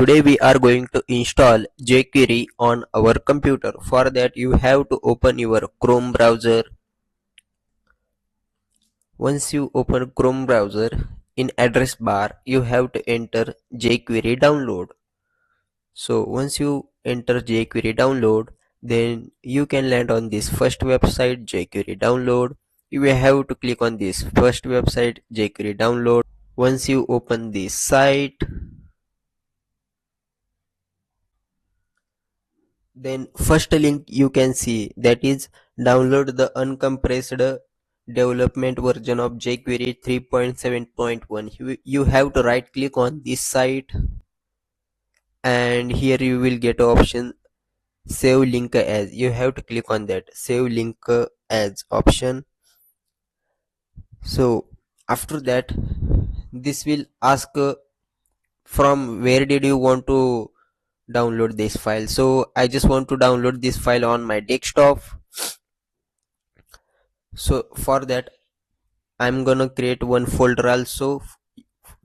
Today we are going to install jQuery on our computer. For that you have to open your Chrome browser. Once you open Chrome browser, in address bar you have to enter jQuery download. So once you enter jQuery download, then you can land on this first website, jQuery download. You will have to click on this first website, jQuery download. Once you open this site, then first link you can see, that is download the uncompressed development version of jQuery 3.7.1. You have to right click on this site, and here you will get option save link as. You have to click on that save link as option. So after that, this will ask from where did you want to download this file. So I just want to download this file on my desktop. So for that I'm gonna create one folder also.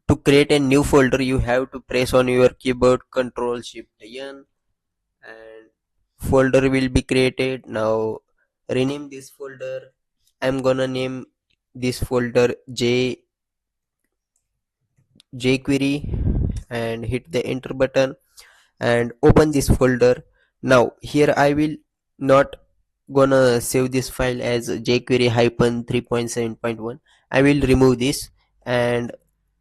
To create a new folder, you have to press on your keyboard Ctrl Shift N, and folder will be created. Now rename this folder. I'm gonna name this folder jQuery and hit the enter button and open this folder. Now here I will not gonna save this file as jQuery hyphen 3.7.1. I will remove this, and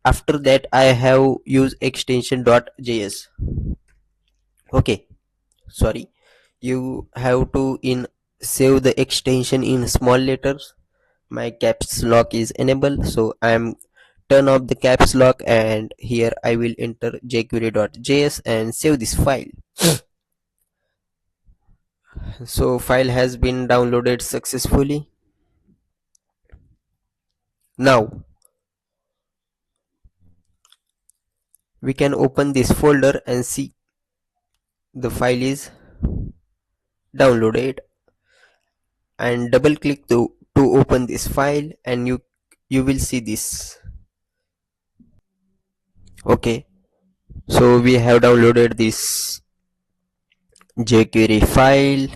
after that I have used extension .js. Okay, sorry, you have to in save the extension in small letters. My caps lock is enabled, so I am turn off the caps lock, and here I will enter jQuery.js and save this file. So file has been downloaded successfully. Now we can open this folder and see the file is downloaded, and double click to open this file, and you will see this. Okay, so we have downloaded this jQuery file.